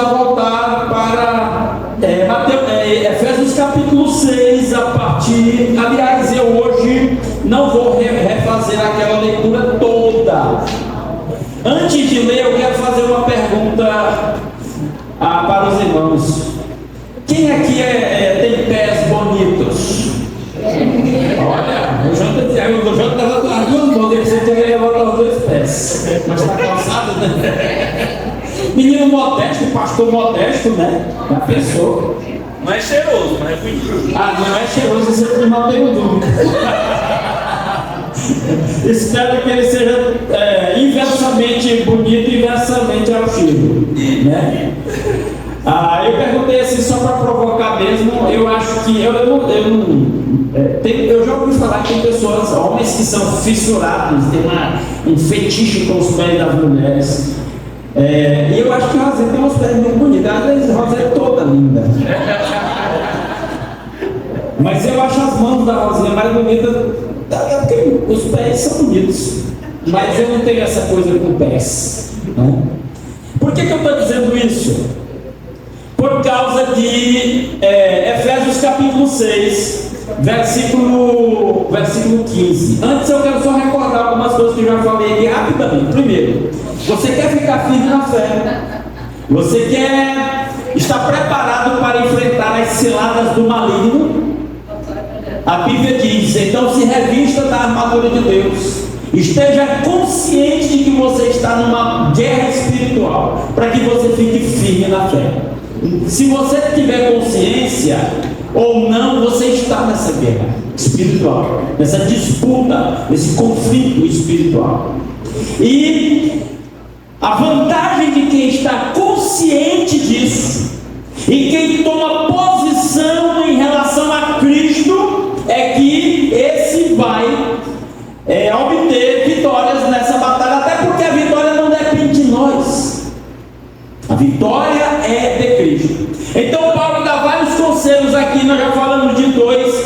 voltar para Efésios capítulo 6, a partir... Aliás, eu hoje não vou refazer aquela leitura toda. Antes de ler, eu quero fazer uma pergunta para os irmãos. Quem aqui tem pés bonitos? Olha, o Jota levanta as duas mãos, você tem que levantar os dois pés. Mas está cansado, né? Menino modesto, pastor modesto, né? Já pensou? Não é cheiroso, mas é bonito. Não é cheiroso, você não tem dúvida. Espero que ele seja inversamente bonito e inversamente ao cheiro, né? Eu perguntei assim só para provocar mesmo. Eu acho que eu já ouvi falar que tem pessoas, homens que são fissurados, tem um fetiche com os pés das mulheres. E eu acho que a Rosé tem uns pés muito bonitos. Às vezes a Rosé é toda linda. Mas eu acho as mãos da Rosinha mais bonitas, porque os pés são bonitos. Mas eu não tenho essa coisa com pés, né? Por que eu estou dizendo isso? Por causa de Efésios capítulo 6, versículo 15. Antes eu quero só recordar algumas coisas que eu já falei aqui rapidamente. Primeiro, você quer ficar firme na fé? Você quer estar preparado para enfrentar as ciladas do maligno? A Bíblia diz: então se revista da armadura de Deus. Esteja consciente de que você está numa guerra espiritual, para que você fique firme na fé. Se você tiver consciência ou não, você está nessa guerra espiritual, nessa disputa, nesse conflito espiritual. E a vantagem de quem está consciente disso e quem toma posição em relação a Cristo é que esse vai obter vitórias nessa batalha, até porque a vitória não depende de nós. A vitória é de Cristo. Então Paulo dá vários conselhos aqui. Nós já falamos de 2,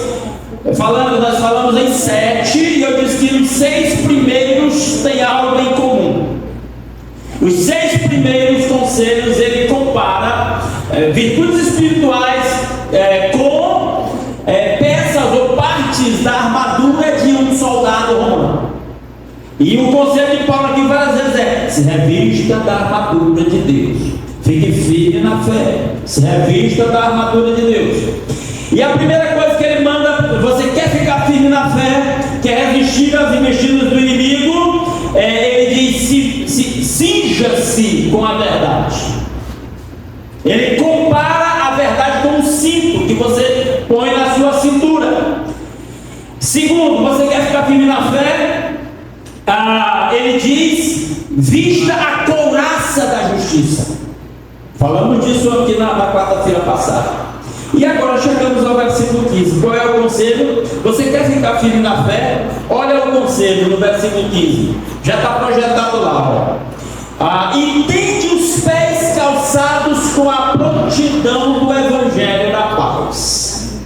nós falamos em 7, e eu disse que os 6 primeiros têm algo em comum. Os 6 primeiros conselhos ele compara virtudes espirituais com peças ou partes da armadura de um soldado romano. E o conselho de Paulo aqui várias vezes se revista da armadura de Deus. Fique firme na fé. Se revista da armadura de Deus. E a primeira coisa que ele manda: você quer ficar firme na fé, quer resistir às investidas do inimigo, ele diz: cinja-se com a verdade. Ele compara a verdade com um cinto que você põe na sua cintura. Segundo, você quer ficar firme na fé, ele diz: vista a couraça da justiça. Falamos disso aqui na quarta-feira passada. E agora chegamos ao versículo 15. Qual é o conselho? Você quer ficar firme na fé? Olha o conselho no versículo 15. Já está projetado lá. E tende os pés calçados com a prontidão do Evangelho da paz.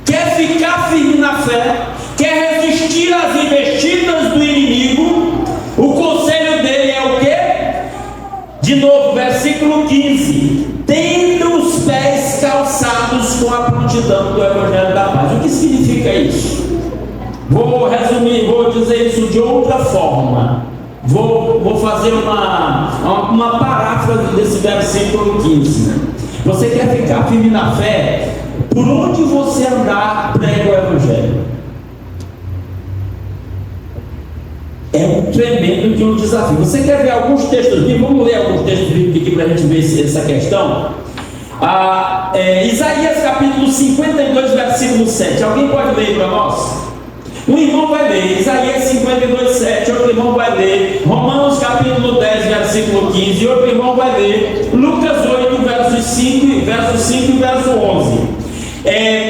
Quer ficar firme na fé? Quer resistir às investidas do inimigo? O conselho dele é o quê? De novo, versículo 15: tendo os pés calçados com a prontidão do Evangelho da paz. O que significa isso? Vou resumir, vou dizer isso de outra forma. Vou fazer uma paráfrase desse versículo 15. Você quer ficar firme na fé? Por onde você andar, prega o Evangelho. É um tremendo de um desafio. Você quer ver alguns textos bíblicos? Vamos ler alguns textos bíblicos aqui para a gente ver essa questão. Isaías capítulo 52, versículo 7. Alguém pode ler para nós? Um irmão vai ler Isaías 52, 7. Outro irmão vai ler Romanos capítulo 10, versículo 15. Outro irmão vai ler Lucas 8, verso 5 e verso 11.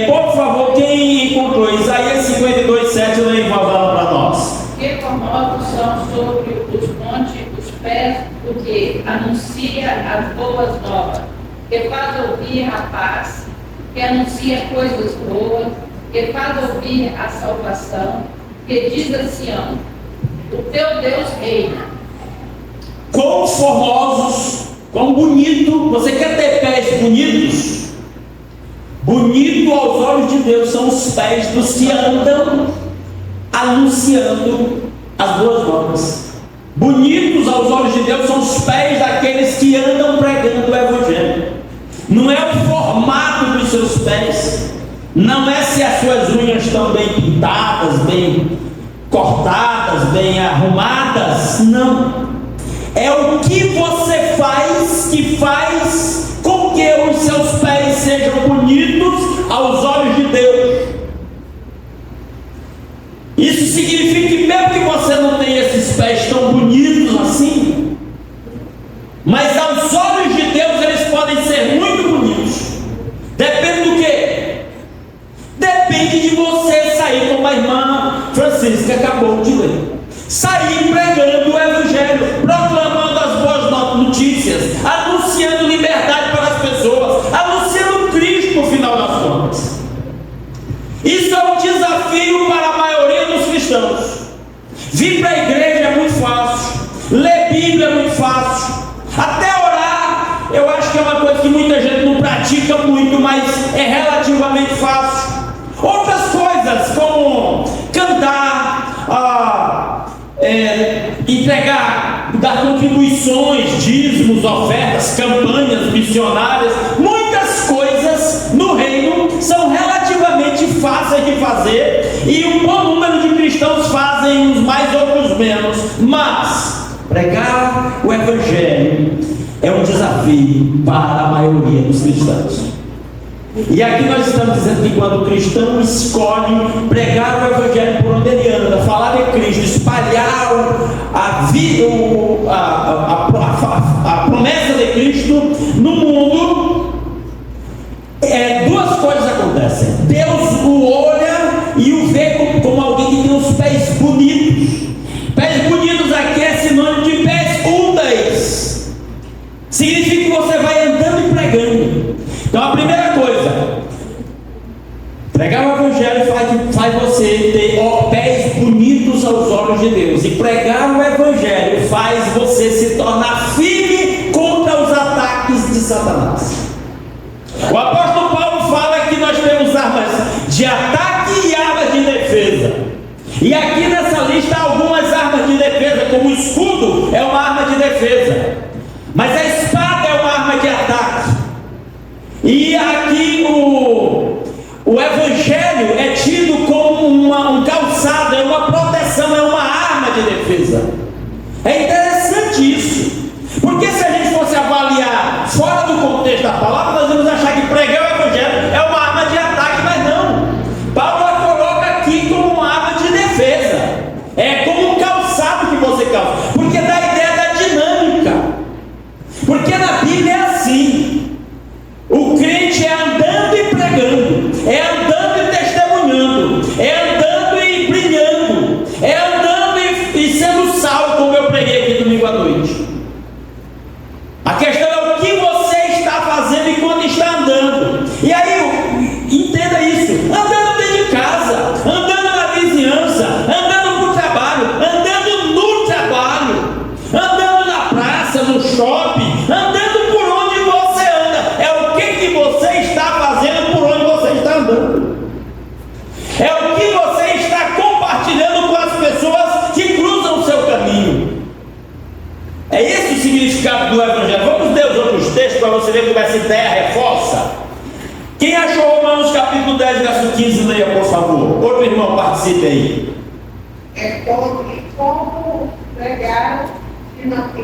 Por favor, quem encontrou Isaías 52, 7, lê em voz alta para nós. Que formosos são sobre os montes os pés do que anuncia as boas novas, que faz ouvir a paz, que anuncia coisas boas, que faz ouvir a salvação, que diz a Sião: o teu Deus reina. Quão formosos Quão bonito, você quer ter pés bonitos? Bonito aos olhos de Deus são os pés dos que andam anunciando as boas novas. Bonitos aos olhos de Deus são os pés daqueles que andam pregando o Evangelho. Não é o formato dos seus pés, não é se as suas unhas estão bem pintadas, bem cortadas, bem arrumadas, não. É o que você faz que faz com que os seus pés sejam bonitos aos olhos de Deus. Isso significa que mesmo que você não tenha esses pés tão bonitos assim, mas aos olhos de Deus eles podem ser muito bonitos. Depende do quê? Depende de você sair, como a irmã Francisca acabou de ler, sair pregando o Evangelho, proclamando as boas notícias, anunciando liberdade para as pessoas, anunciando Cristo no final das contas. Isso é um desafio para a maioria dos cristãos. Vir para a igreja é muito fácil, ler Bíblia é muito fácil, até orar eu acho que é uma coisa que muita gente não pratica muito, mas é relativamente fácil. Outras coisas como cantar, entregar, dar contribuições, dízimos, ofertas, campanhas missionárias, muitas coisas no reino são relativamente fáceis de fazer, e um bom número de cristãos fazem, uns mais, outros menos, mas pregar o Evangelho é um desafio para a maioria dos cristãos. E aqui nós estamos dizendo que quando o cristão escolhe pregar o Evangelho por onde ele anda, falar de Cristo, espalhar a promessa de Cristo no mundo, duas coisas acontecem. Deus o olha e o vê como alguém que tem os pés bonitos. Pés bonitos aqui é sinônimo de pés úteis. Significa que você vai andando e pregando. Então a primeira coisa, pregar o Evangelho faz você ter pés bonitos aos olhos de Deus. E pregar o Evangelho faz você se tornar firme contra os ataques de Satanás. O apóstolo Paulo fala que nós temos armas de ataque e armas de defesa. E aqui nessa lista há algumas armas de defesa, como o escudo é uma arma de defesa, mas a espada é uma arma de ataque. E aqui o Evangelho é tido como um calçado, é uma proteção, é uma arma de defesa. É interessante isso, porque se a gente fosse avaliar fora do contexto da palavra, nós vamos achar que pregar o Evangelho é uma arma de ataque, mas não. Paulo a coloca aqui como uma arma de defesa, é como um calçado que você calça, porque dá a ideia da dinâmica, porque na Bíblia é assim. O crente é andando e pregando, é andando e testemunhando, é andando e brilhando, é andando e sendo sal, como eu preguei aqui domingo à noite. A questão é o que você está fazendo e quando está andando. E aí, entenda isso: andando dentro de casa, andando na vizinhança, andando para o trabalho, andando no trabalho, andando na praça, no shopping, andando por onde você anda. É o que você está fazendo por onde você está andando. É o que você está compartilhando com as pessoas que cruzam o seu caminho. É esse o significado do Evangelho. Vamos ler os outros textos para você ver como essa ideia reforça. Quem achou Romanos capítulo 10, verso 15, leia por favor. Outro irmão, participe aí. Como pregaram, e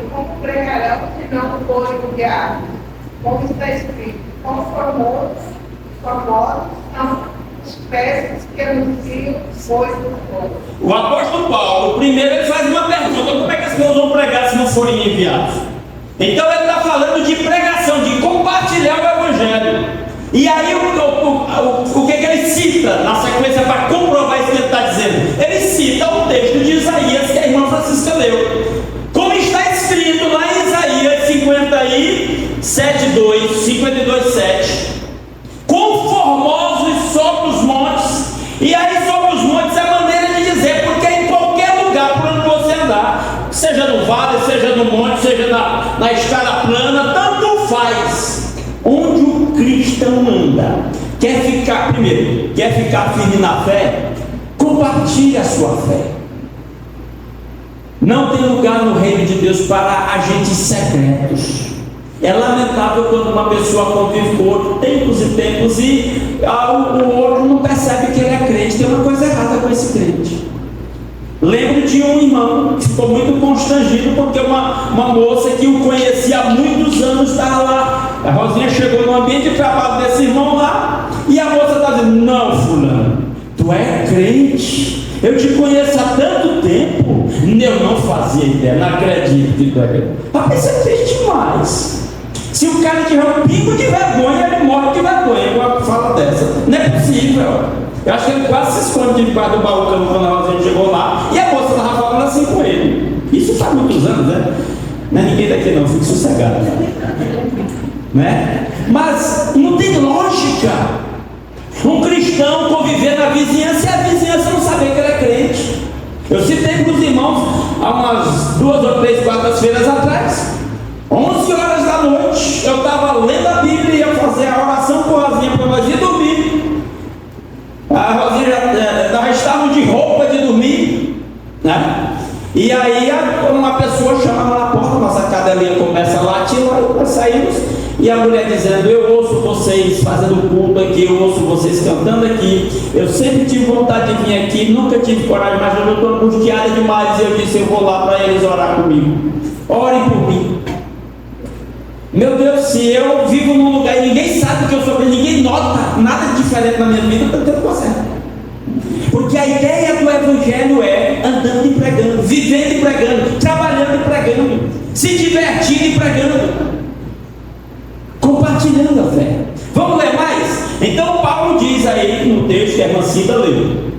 como pregarão se não forem enviados? Como está escrito: como famosos são os pés que anunciam coisas boas. O apóstolo Paulo, primeiro, ele faz uma pergunta: como é que as pessoas vão pregar se não forem enviados? Então ele está falando de pregação, de compartilhar o Evangelho. E aí o que ele cita na sequência para comprovar isso que ele está dizendo? Ele cita o texto de Isaías que a irmã Francisca leu, como está escrito lá em Isaías 52:7. Quão formosos sobre os montes. E aí sobre os montes é maneira de dizer, porque em qualquer lugar por onde você andar, seja no vale, seja no monte, seja na estrada plana, cristão anda, quer ficar firme na fé, compartilhe a sua fé. Não tem lugar no reino de Deus para agentes secretos. É lamentável quando uma pessoa convive com o outro tempos e tempos e o outro não percebe que ele é crente. Tem uma coisa errada com esse crente. Lembro de um irmão que ficou muito constrangido porque uma moça que o conhecia há muitos anos estava lá. A Rosinha chegou no ambiente de trabalho desse irmão lá e a moça está dizendo: não, fulano, tu é crente? Eu te conheço há tanto tempo. Eu não fazia ideia, não acredito que tu é crente. Rapaz, isso é triste demais. Se o cara tiver um pingo de vergonha, ele morre de vergonha com uma fala dessa. Não é possível. Eu acho que ele quase se esconde debaixo do balcão quando a Rosinha chegou lá e a moça estava falando assim com ele. Isso faz muitos anos, né? Não é ninguém daqui não, fique sossegado. Né? Mas não tem lógica um cristão conviver na vizinhança e a vizinhança não saber que ele é crente. Eu citei para os irmãos há umas 2 ou 3 quartas-feiras atrás, 11 horas da noite, eu estava lendo a Bíblia e ia fazer a oração com a Rosinha para nós ir dormir. A Rosinha nós estávamos de roupa de dormir, né? E aí uma pessoa chamava na porta, nossa cadelinha começa a latir lá e nós saímos. E a mulher dizendo: eu ouço vocês fazendo culto aqui, eu ouço vocês cantando aqui, eu sempre tive vontade de vir aqui, nunca tive coragem, mas eu estou angustiada demais. E eu disse: eu vou lá para eles orar comigo. Orem por mim. Meu Deus, se eu vivo num lugar e ninguém sabe que eu sou, ninguém nota nada diferente na minha vida, eu estou tendo certo. Porque a ideia do Evangelho é andando e pregando, vivendo e pregando, trabalhando e pregando, se divertindo e pregando, compartilhando a fé. Vamos ler mais? Então Paulo diz aí no texto que a irmã Cida leu: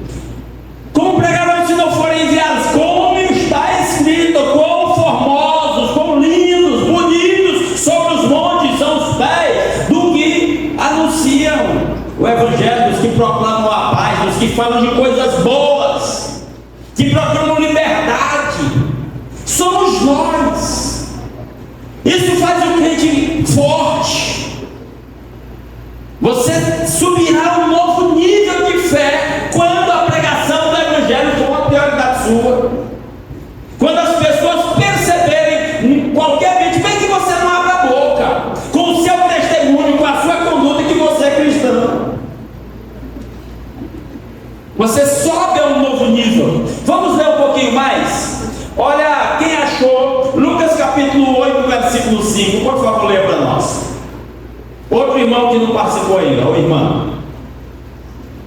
como pregarão se não forem enviados? Como está escrito: quão formosos, quão lindos, bonitos sobre os montes são os pés do que anunciam o Evangelho, dos que proclamam a paz, dos que falam de coisas boas, que proclamam liberdade. Somos nós. Isso faz o crente forte. Você subirá um novo nível de fé quando a pregação do Evangelho for uma prioridade sua. Quando as pessoas perceberem em qualquer ambiente, bem que você não abra a boca, com o seu testemunho, com a sua conduta, que você é cristão. Você sobe a um novo nível. Vamos ler um pouquinho mais? Olha, quem achou Lucas capítulo 8, versículo 5, por favor, leia para nós. Outro irmão que não participou ainda, ou irmã.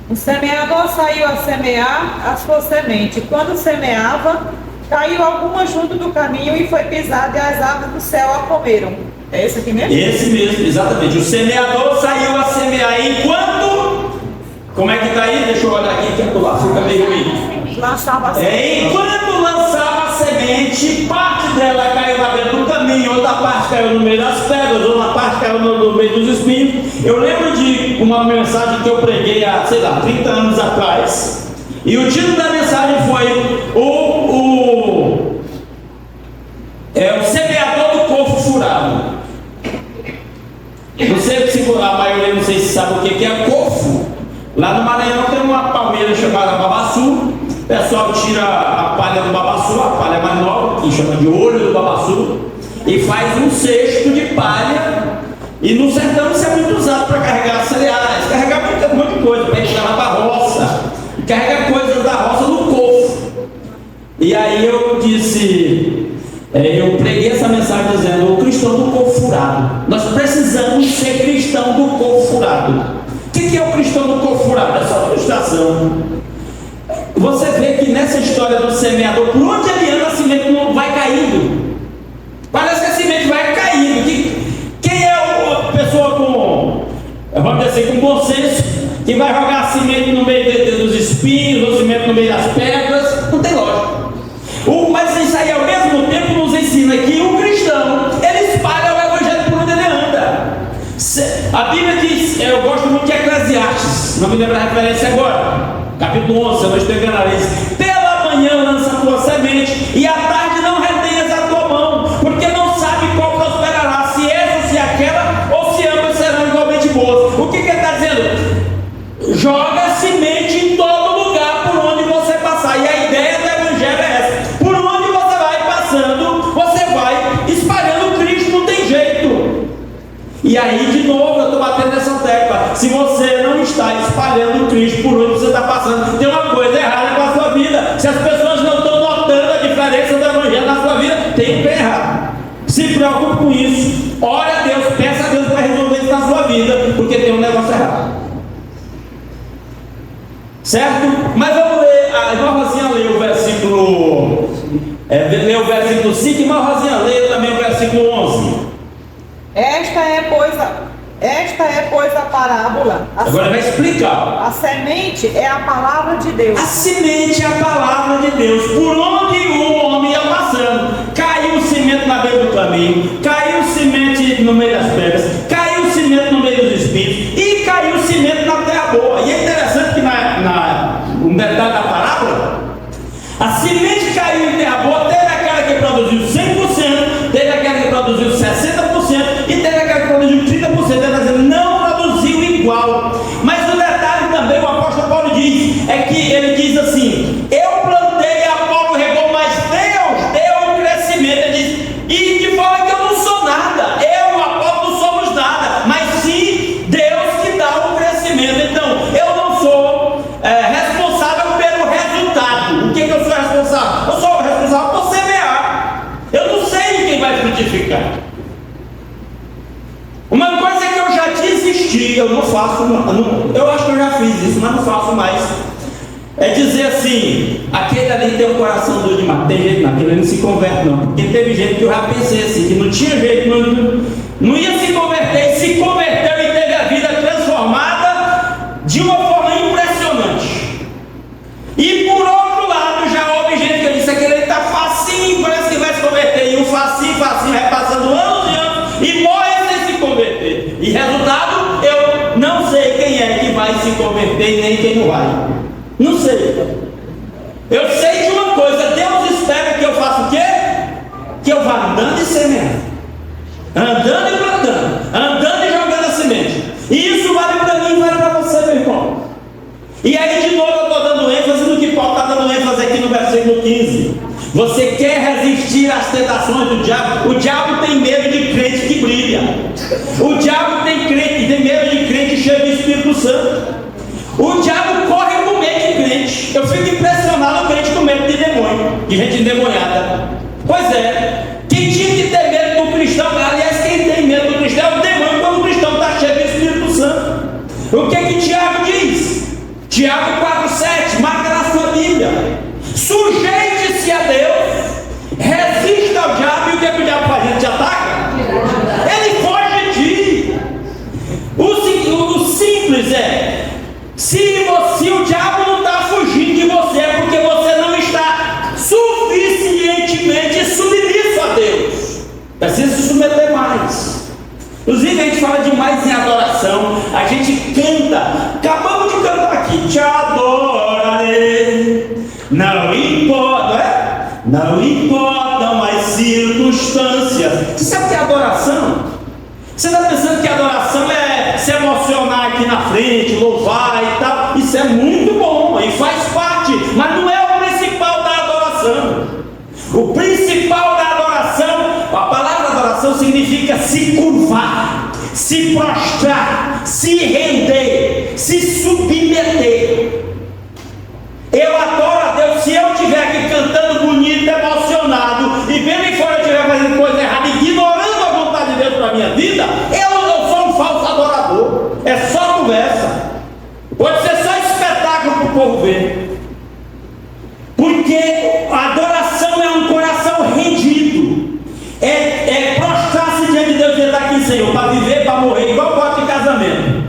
O semeador saiu a semear a sua semente. Quando semeava, caiu alguma junto do caminho e foi pisada, e as aves do céu a comeram. É esse aqui mesmo? Esse mesmo, exatamente. O semeador saiu a semear enquanto... Como é que está aí? Deixa eu olhar aqui, que lá fica meio ruim. Lançava a semente. Enquanto lançava a semente, parte dela caiu lá dentro do caminho, outra parte caiu no meio das pedras, outra parte caiu no meio dos espinhos. Eu lembro de uma mensagem que eu preguei há, 30 anos atrás, e o título da mensagem foi o semeador do corpo furado. Não sei se a maioria não sei se sabe o que é corpo. Lá no Maranhão tem uma palmeira chamada babaçu. O pessoal tira a palha do babaçu, a palha mais nova, que chama de olho do babaçu, e faz um cesto de palha. E no sertão isso é muito usado para carregar cereais, carregar muita coisa, para ir para a roça, carregar coisas da roça no cofre. E aí eu disse, eu preguei essa mensagem dizendo: o cristão do corpo furado. Nós precisamos ser cristão do corpo furado. O que é o cristão do corpo furado? É só frustração. Você vê que nessa história do semeador, por onde ele anda, a semente não vai caindo. Parece que a semente vai caindo. Quem é a pessoa com, vamos dizer assim, com bom senso, que vai jogar a semente no meio dos espinhos, ou semente no meio das pedras? Não tem lógica. Mas isso aí ao mesmo tempo nos ensina que o cristão, ele espalha o Evangelho por onde ele anda. A Bíblia diz, eu gosto muito de Eclesiastes, não me lembro a referência agora, capítulo 11, eu não estou enganado, diz: pela manhã lança a tua semente, e à tarde não retenhas a tua mão, porque não sabe qual prosperará, se essa, se aquela, ou se ambas serão igualmente boas. O que E aí, de novo, eu estou batendo nessa tecla. Se você não está espalhando Cristo por onde você está passando, tem uma coisa errada com a sua vida. Se as pessoas não estão notando a diferença do Evangelho na sua vida, tem um pé errado. Se preocupe com isso. Ore a Deus, peça a Deus para resolver isso na sua vida, porque tem um negócio errado. Certo? Mas vamos ler. A irmã Rosinha leu o versículo. Leu o versículo 5, e a irmã Rosinha leu também o versículo 11. Esta é, pois, a parábola. Agora vai explicar. A semente é a palavra de Deus. A semente é a palavra de Deus. Por onde o homem ia passando, caiu o cimento na beira do caminho, caiu o cimento no meio das pedras, caiu o cimento no meio dos espinhos e caiu o cimento na terra boa. E é interessante que um detalhe da parábola, a semente caiu em terra boa, teve aquela que produziu 100%, teve aquela que produziu 60% e teve aquela que produziu 30%. Ele está dizendo, não produziu igual. Mas o detalhe também, o apóstolo Paulo diz, é que ele diz assim: eu plantei, Apolo regou, mas Deus deu o crescimento. Ele diz, e de forma que eu não sou nada, eu e o Apolo não somos nada, mas sim Deus que dá o crescimento. Então, eu não sou responsável pelo resultado. O que eu sou responsável? Eu sou responsável por semear. Eu não sei de quem vai frutificar. Uma coisa que eu já desisti, eu não faço, eu acho que eu já fiz isso, mas não faço mais, é dizer assim: aquele ali tem um coração duro demais, tem jeito não, aquele ali não se converte não, porque teve gente que eu já pensei assim, que não tinha jeito, não ia se converter, e se converteu e teve a vida transformada de uma forma impressionante. E por outro lado, já houve gente que eu disse, aquele ali está facinho, parece que vai se converter, e um facinho, vai passando anos e anos, e morre sem se converter. E resultado, eu não sei quem é que vai se converter e nem quem não vai. Não sei. Eu sei de uma coisa, Deus espera que eu faça o quê? Que eu vá andando e semeando, andando e plantando, andando e jogando a semente. E isso vale para mim e vale para você, meu irmão. E aí de novo eu estou dando ênfase no que Paulo está dando ênfase aqui no versículo 15. Você quer resistir às tentações do diabo? O diabo tem medo de crente que brilha. O diabo tem medo de crente cheio do Espírito Santo. O diabo corre com medo de crente. Eu fico impressionado com crente com medo de demônio, de gente endemoniada. Pois é, quem tinha que ter medo do cristão, aliás, quem tem medo do cristão é o demônio, quando o cristão está cheio do Espírito Santo. O que Tiago diz? Tiago 4,7, marca na sua Bíblia: sujeite-se a Deus, resista ao diabo. E o que o diabo faz? Ele te ataca? Ele foge de ti. O simples é: se o diabo não está fugindo de você, é porque você não está suficientemente submisso a Deus. Precisa se submeter mais. Inclusive a gente fala demais em adoração, a gente canta, acabamos de cantar aqui, te adorarei, não importa, não importam as circunstâncias. Você sabe o que é adoração? Você está pensando que adoração é se emocionar aqui na frente, louvar e tal? Isso é muito bom e faz parte, mas não é o principal da adoração. O principal da adoração, a palavra adoração significa se curvar, se prostrar, se render, se submeter. Eu adoro a Deus se eu estiver aqui cantando bonito, emocionado, e vendo em fora eu estiver fazendo coisa errada, ignorando a vontade de Deus para a minha vida, eu sou um falso adorador. É só conversa. Pode ser só espetáculo para o povo ver. Porque a adoração é um coração rendido. É prostrar-se diante de Deus e dizer: está aqui, Senhor, para viver, para morrer, igual voto de casamento.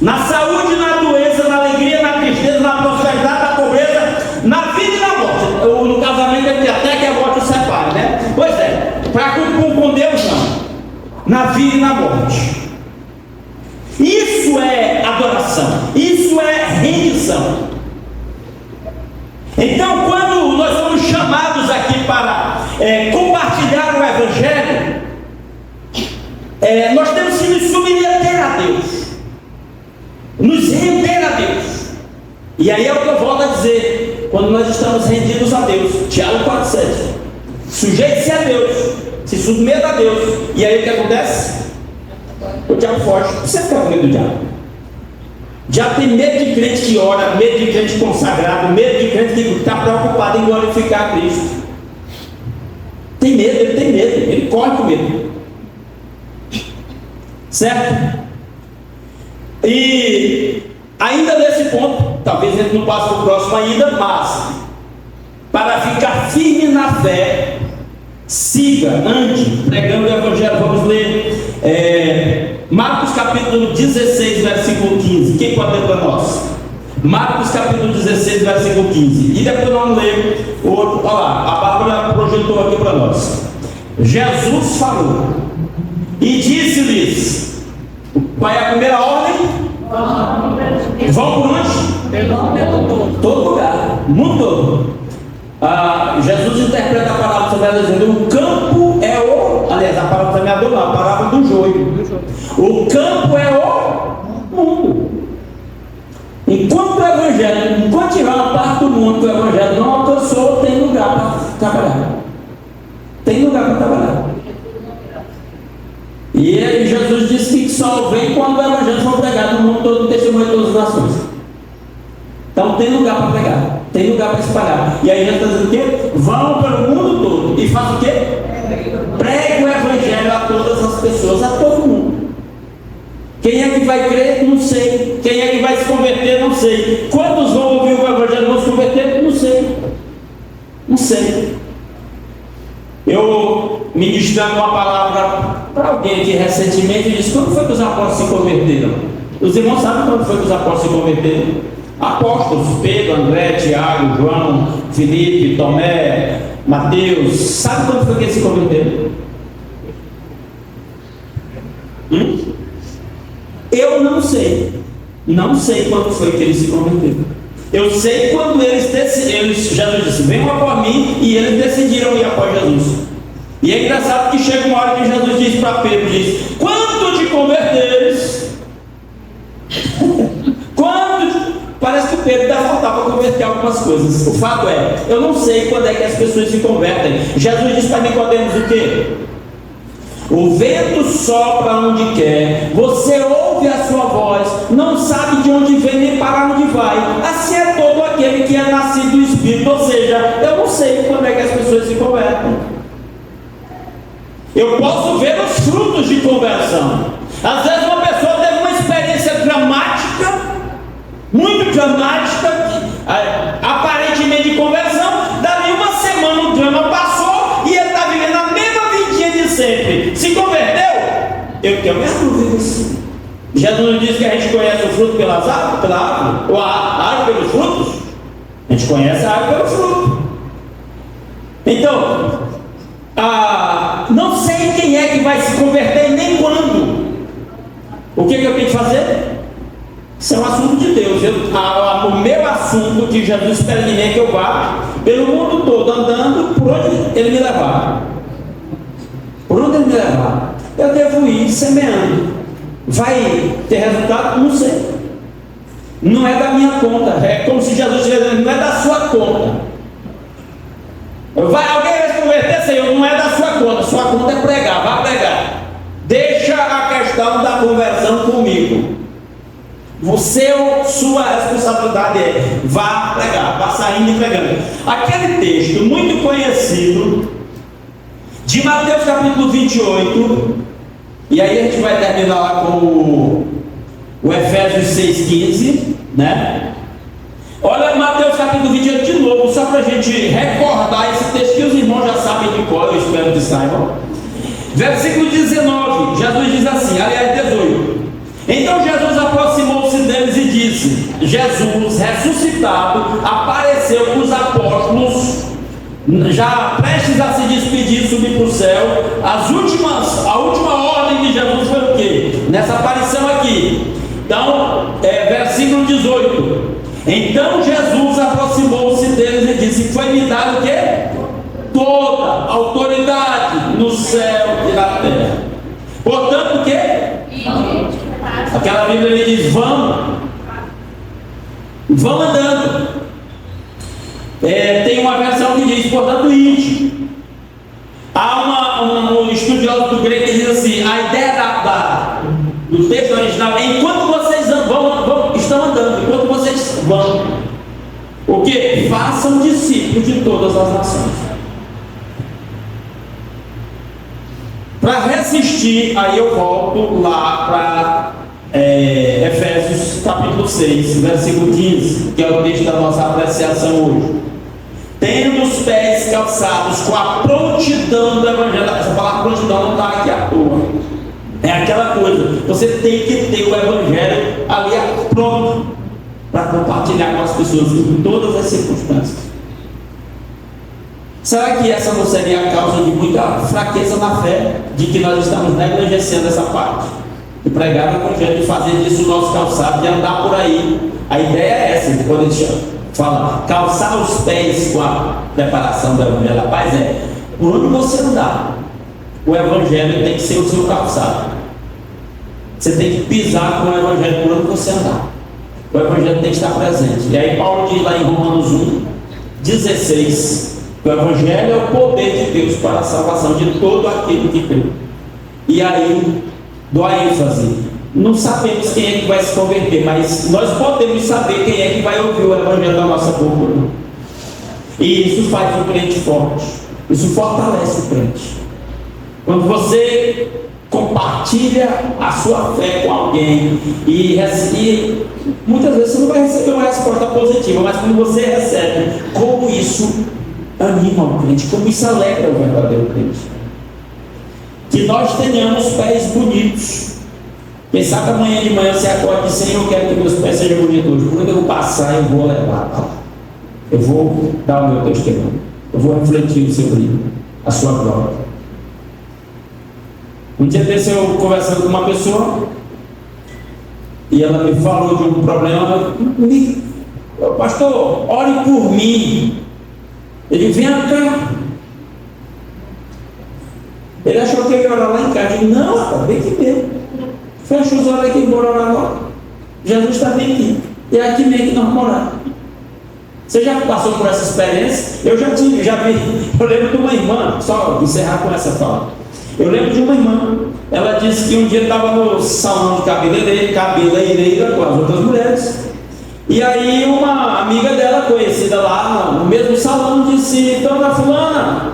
Na saúde, na doença, na alegria, na tristeza, na prosperidade, na pobreza, na vida e na morte. No casamento ele até que a morte o separe, né? Pois é, para com Deus não. Na vida e na morte. Isso é adoração. Isso é rendição. Então, quando nós somos chamados aqui para compartilhar o Evangelho, nós temos que nos submeter a Deus, nos render a Deus. E aí é o que eu volto a dizer: quando nós estamos rendidos a Deus, Tiago 4,7, sujeite-se a Deus, se submeta a Deus. E aí o que acontece? o diabo foge. Você fica com medo do diabo? Já tem medo de crente que ora, medo de crente consagrado, medo de crente que está preocupado em glorificar a Cristo. Tem medo, ele tem medo, ele corre com medo. Certo? E ainda nesse ponto, talvez a gente não passe para o próximo ainda, mas para ficar firme na fé, siga, ande, pregando o Evangelho. Vamos ler Marcos capítulo 16, versículo 15. Quem pode ler para nós? Marcos capítulo 16, versículo 15. E depois vamos ler o outro. Olha lá, a Bárbara projetou aqui para nós. Jesus falou e disse-lhes: qual é a primeira ordem? Vão por onde? Todo lugar, mundo todo. Jesus interpreta a palavra do semeador dizendo: o campo é o... Aliás, a palavra do semeador não, a palavra do joio. O campo é o mundo. Enquanto o Evangelho, enquanto tiver uma parte do mundo que o Evangelho não alcançou, tem lugar para trabalhar. Tem lugar para trabalhar. E aí Jesus disse que só vem quando o Evangelho for pregado no mundo todo, testemunho de todas as nações. Então tem lugar para pregar, tem lugar para espalhar. E aí Jesus está dizendo o quê? Vão pelo mundo todo e façam o quê? Pregue o Evangelho a todas as pessoas, a todo mundo. Quem é que vai crer? Não sei. Quem é que vai se converter? Não sei. Quantos vão ouvir o Evangelho e vão se converter? Não sei. Não sei. Eu ministrando uma palavra para alguém aqui recentemente, eu disse: quando foi que os apóstolos se converteram? Os irmãos sabem quando foi que os apóstolos se converteram? Apóstolos: Pedro, André, Tiago, João, Filipe, Tomé, Mateus. Sabe quando foi que eles se converteram? Eu não sei. Não sei quando foi que eles se converteram. Eu sei quando eles Jesus disse: venham após mim, e eles decidiram ir após Jesus. E é engraçado que chega uma hora que Jesus diz para Pedro: diz, quando te converteres, parece que Pedro ainda faltava para converter algumas coisas. O fato é, eu não sei quando é que as pessoas se convertem. Jesus disse para Nicodemos o quê? O vento sopra onde quer, você ouve a sua voz, não sabe de onde vem nem para onde vai. Assim é todo aquele que é nascido do Espírito. Ou seja, eu não sei quando é que as pessoas se convertem. Eu posso ver os frutos de conversão. Às vezes uma pessoa teve uma experiência dramática, muito dramática, aparentemente de conversão. Dali uma semana o drama passou e ele está vivendo a mesma vidinha de sempre. Se converteu? Eu tenho minhas dúvidas. Jesus não disse que a gente conhece o fruto pelas árvores, pela árvore, ou a árvore pelos frutos? A gente conhece a árvore pelo fruto. Então, não sei quem é que vai se converter e nem quando. O que eu tenho que fazer? Isso é um assunto de Deus. O meu assunto que Jesus espera de mim é que eu vá pelo mundo todo andando por onde Ele me levar. Por onde Ele me levar, eu devo ir semeando. Vai ter resultado? Não sei. Não é da minha conta. É como se Jesus estivesse dizendo: não é da sua conta. Alguém vai se converter, Senhor? Não é da sua conta. Sua conta é pregar. Vá pregar. Deixa a questão da conversão comigo. Sua responsabilidade é: vá pregar, vá saindo e pregando. Aquele texto muito conhecido de Mateus capítulo 28, e aí a gente vai terminar lá com o Efésios 6,15, né? Olha Mateus capítulo 28 de novo, só para a gente recordar esse texto que os irmãos já sabem de cor, eu espero que saibam. Versículo 19, Jesus diz assim, aliás 18: então Jesus aproximou-se deles e disse, Jesus ressuscitado apareceu para os apóstolos, já prestes a se despedir, subir para o céu. A última ordem de Jesus foi o quê? Nessa aparição aqui. Então, versículo 18: então Jesus aproximou-se deles e disse, foi-me dado o quê? Toda autoridade no céu e na terra. Portanto, o quê? Aquela Bíblia ele diz: vão andando. Tem uma versão que diz, portanto, ide. Há um estudioso do grego que diz assim: a ideia O texto original é: enquanto vocês estão andando, enquanto vocês vão, o que? Façam discípulos de todas as nações. Para resistir, aí eu volto lá para Efésios capítulo 6, versículo 15, que é o texto da nossa apreciação hoje. Tendo os pés calçados com a prontidão do Evangelho. Essa palavra prontidão não está aqui à toa. É aquela coisa, você tem que ter o Evangelho ali pronto para compartilhar com as pessoas em todas as circunstâncias. Será que essa não seria a causa de muita fraqueza na fé, de que nós estamos negligenciando essa parte? De pregar o Evangelho, de fazer disso o nosso calçado, de andar por aí. A ideia é essa, de quando a gente fala calçar os pés com a preparação do Evangelho. Rapaz, por onde você andar, o Evangelho tem que ser o seu calçado. Você tem que pisar com o Evangelho por onde você andar. O Evangelho tem que estar presente. E aí Paulo diz lá em Romanos 1:16, que o Evangelho é o poder de Deus para a salvação de todo aquele que crê. E aí dou a ênfase: não sabemos quem é que vai se converter, mas nós podemos saber quem é que vai ouvir o Evangelho da nossa boca. E isso faz o crente forte. Isso fortalece o crente. Quando você compartilha a sua fé com alguém e muitas vezes você não vai receber uma resposta positiva, mas quando você recebe, como isso anima o crente, como isso alegra o verdadeiro crente. Que nós tenhamos pés bonitos. Pensar que amanhã de manhã você acorda e diz: Senhor, eu quero que meus pés sejam bonitos hoje. Quando eu passar, eu vou levar. Eu vou dar o meu testemunho. Eu vou refletir o seu brilho, a sua glória. Um dia desse eu conversando com uma pessoa e ela me falou de um problema. Pastor, ore por mim. Ele: vem cá. Ele achou que eu ia orar lá em casa. Eu disse: não, rapaz, vem aqui mesmo. Fecha os olhos aqui e bora orar agora. Jesus está bem aqui. E é aqui mesmo que nós moramos. Você já passou por essa experiência? Eu já vi. Eu lembro de uma irmã, só encerrar com essa fala. Eu lembro de uma irmã. Ela disse que um dia estava no salão de cabeleireira com as outras mulheres. E aí uma amiga dela, conhecida lá no mesmo salão, disse: dona fulana,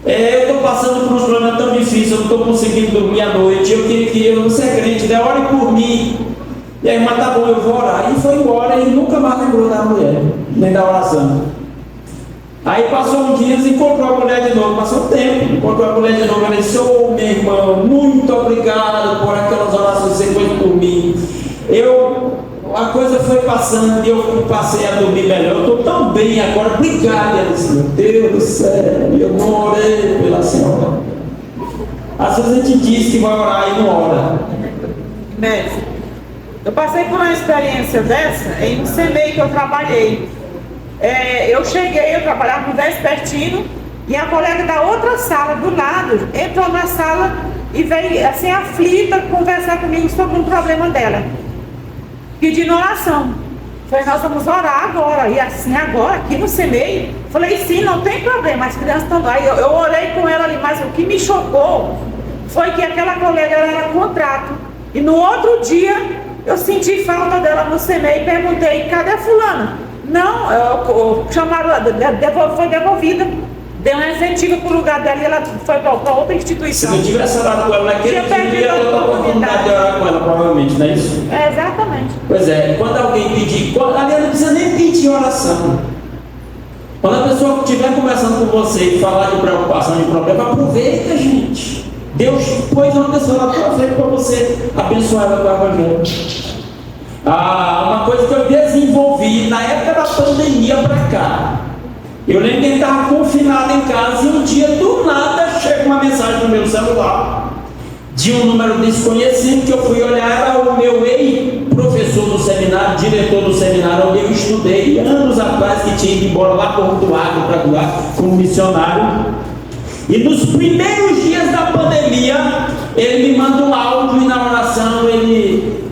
eu estou passando por um problema tão difícil, eu não estou conseguindo dormir à noite, eu queria que você é crente, né? Ore por mim. E a irmã: tá bom, eu vou orar. E foi embora e nunca mais lembrou da mulher, nem da oração. Aí passou um dia e encontrou a mulher de novo, passou um tempo, encontrou a mulher de novo. Ela disse: ô minha irmã, muito obrigado por aquelas orações que você fez por mim. A coisa foi passando e eu passei a dormir melhor. Eu estou tão bem agora, obrigado. Ela disse: meu Deus do céu, eu não orei pela senhora. Às vezes a gente diz que vai orar e não ora. Mestre, eu passei por uma experiência dessa em um CMEI que eu trabalhei. Eu trabalhava no vespertino, e a colega da outra sala do lado entrou na sala e veio assim aflita conversar comigo sobre um problema dela, pedindo oração. Falei: nós vamos orar agora. E assim, agora, aqui no CMEI? Falei: sim, não tem problema, as crianças estão lá. Eu orei com ela ali, mas o que me chocou foi que aquela colega era contrato. E no outro dia, eu senti falta dela no CMEI e perguntei: cadê a fulana? Não, chamaram, foi devolvida. Deu um incentivo para o lugar dela e ela foi para outra instituição. Se eu tivesse orado com ela naquele dia, eu não oportunidade de orar com ela, provavelmente, não é isso? Exatamente. Pois é, quando alguém pedir, aliás, não precisa nem pedir oração. Quando a pessoa estiver conversando com você e falar de preocupação, de problema, aproveita, gente. Deus pôs uma pessoa na tua frente para você abençoar ela com o Evangelho. Uma coisa que eu desenvolvi na época da pandemia para cá. Eu lembro que ele estava confinado em casa e um dia do nada chega uma mensagem no meu celular de um número desconhecido, que eu fui olhar, era o meu ex-professor do seminário, diretor do seminário onde eu estudei anos atrás, que tinha ido embora lá para Porto Alegre para lá como missionário. E nos primeiros dias da pandemia ele me manda um áudio e na oração ele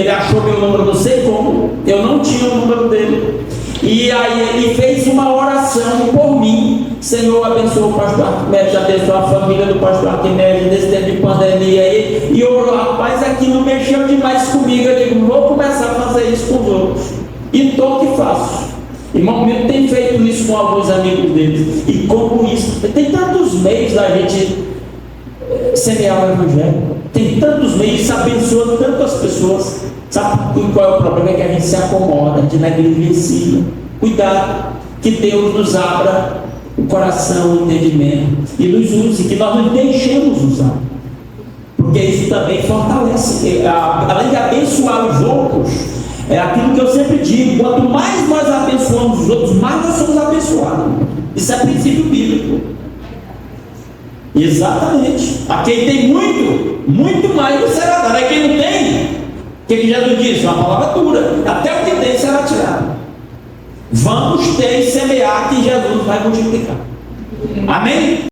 achou meu número, não sei como, eu não tinha o número dele. E aí ele fez uma oração por mim: Senhor, abençoa o pastor Arquimedes, abençoa a família do pastor Arquimedes nesse tempo de pandemia aí. E orou, rapaz, aquilo mexeu demais comigo. Eu digo, vou começar a fazer isso com os outros. E estou que faço. Irmão meu tem feito isso com alguns amigos deles. E como isso, tem tantos meios da gente semear o evangelho. Tem tantos meios, isso abençoa tantas pessoas. Sabe qual é o problema? É que a gente se acomoda, a gente negligencia. Cuidado, que Deus nos abra o coração, o entendimento e nos use, que nós nos deixemos usar. Porque isso também fortalece, além de abençoar os outros, é aquilo que eu sempre digo: quanto mais nós abençoamos os outros, mais nós somos abençoados. Isso é princípio bíblico. Exatamente. A quem tem muito, muito mais do será dado. A quem não tem, o que Jesus disse? Uma palavra dura: até o que tem será tirado. Vamos ter e semear, que Jesus vai multiplicar. Amém?